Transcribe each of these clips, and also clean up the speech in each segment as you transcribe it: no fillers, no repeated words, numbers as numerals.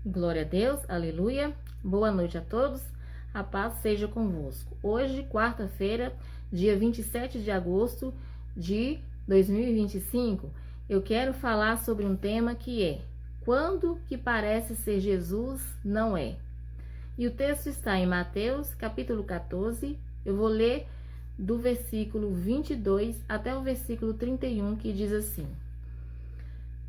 Glória a Deus, aleluia. Boa noite a todos, a paz seja convosco. Hoje, quarta-feira, dia 27 de agosto de 2025, eu quero falar sobre um tema que é: quando que parece ser Jesus, não é. E o texto está em Mateus, capítulo 14, eu vou ler do versículo 22 até o versículo 31, que diz assim: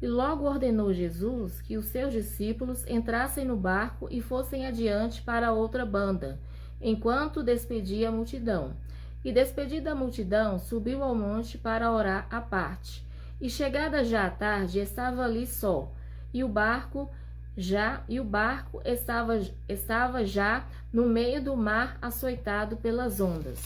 E logo ordenou Jesus que os seus discípulos entrassem no barco e fossem adiante para outra banda, enquanto despedia a multidão. E despedida a multidão, subiu ao monte para orar à parte. E chegada já a tarde, estava ali só, e o barco estava já no meio do mar, açoitado pelas ondas,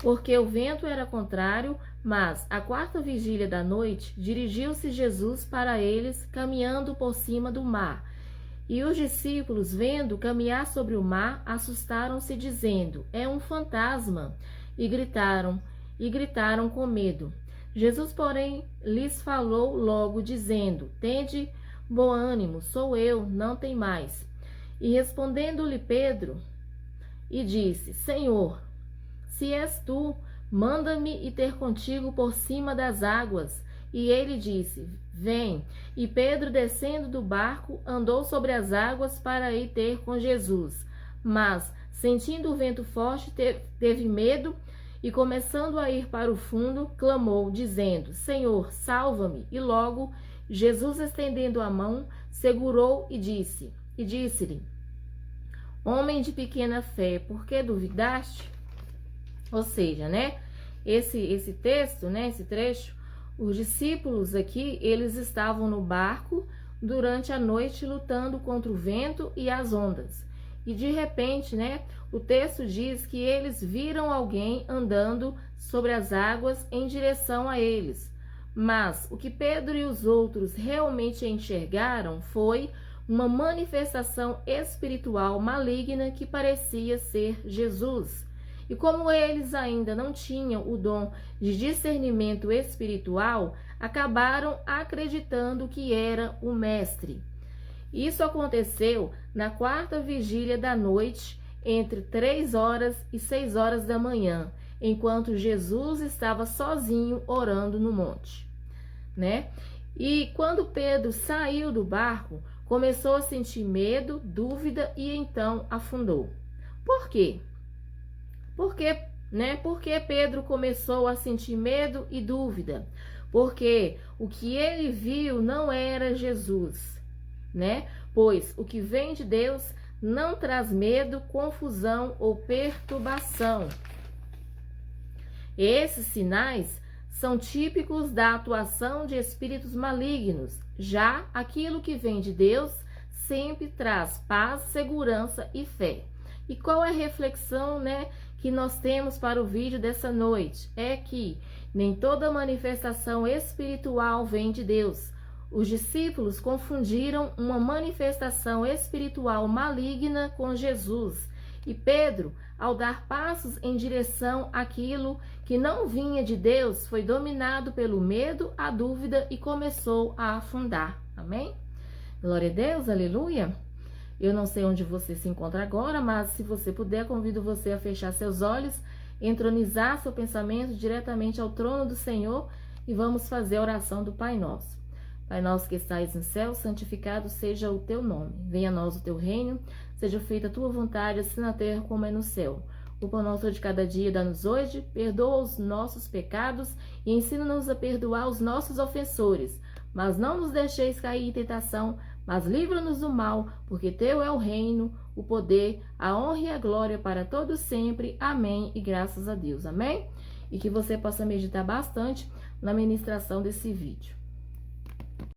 porque o vento era contrário. Mas, à quarta vigília da noite, dirigiu-se Jesus para eles, caminhando por cima do mar. E os discípulos, vendo caminhar sobre o mar, assustaram-se, dizendo: É um fantasma! E gritaram com medo. Jesus, porém, lhes falou logo, dizendo: Tende bom ânimo, sou eu, não temais. E respondendo-lhe Pedro, e disse: Senhor, se és tu, manda-me ir ter contigo por cima das águas. E ele disse: Vem. E Pedro, descendo do barco, andou sobre as águas para ir ter com Jesus. Mas, sentindo o vento forte, teve medo e, começando a ir para o fundo, clamou, dizendo: Senhor, salva-me. E logo Jesus, estendendo a mão, segurou e disse-lhe: Homem de pequena fé, por que duvidaste? Ou seja, esse texto, esse trecho, os discípulos aqui, eles estavam no barco durante a noite lutando contra o vento e as ondas. E de repente, o texto diz que eles viram alguém andando sobre as águas em direção a eles. Mas o que Pedro e os outros realmente enxergaram foi uma manifestação espiritual maligna que parecia ser Jesus. E como eles ainda não tinham o dom de discernimento espiritual, acabaram acreditando que era o mestre. Isso aconteceu na quarta vigília da noite, entre 3 horas e 6 horas da manhã, enquanto Jesus estava sozinho orando no monte, E quando Pedro saiu do barco, começou a sentir medo, dúvida e então afundou. Por quê? Por que Pedro começou a sentir medo e dúvida? Porque o que ele viu não era Jesus, Pois o que vem de Deus não traz medo, confusão ou perturbação. Esses sinais são típicos da atuação de espíritos malignos. Já aquilo que vem de Deus sempre traz paz, segurança e fé. E qual é a reflexão, que nós temos para o vídeo dessa noite? É que nem toda manifestação espiritual vem de Deus. Os discípulos confundiram uma manifestação espiritual maligna com Jesus. E Pedro, ao dar passos em direção àquilo que não vinha de Deus, foi dominado pelo medo, a dúvida e começou a afundar. Amém? Glória a Deus, aleluia! Eu não sei onde você se encontra agora, mas se você puder, convido você a fechar seus olhos, entronizar seu pensamento diretamente ao trono do Senhor e vamos fazer a oração do Pai Nosso. Pai nosso que estais no céu, santificado seja o teu nome. Venha a nós o teu reino, seja feita a tua vontade, assim na terra como é no céu. O pão nosso de cada dia dá-nos hoje, perdoa os nossos pecados e ensina-nos a perdoar os nossos ofensores. Mas não nos deixeis cair em tentação, mas livra-nos do mal, porque teu é o reino, o poder, a honra e a glória para todos sempre. Amém. E graças a Deus. Amém? E que você possa meditar bastante na ministração desse vídeo.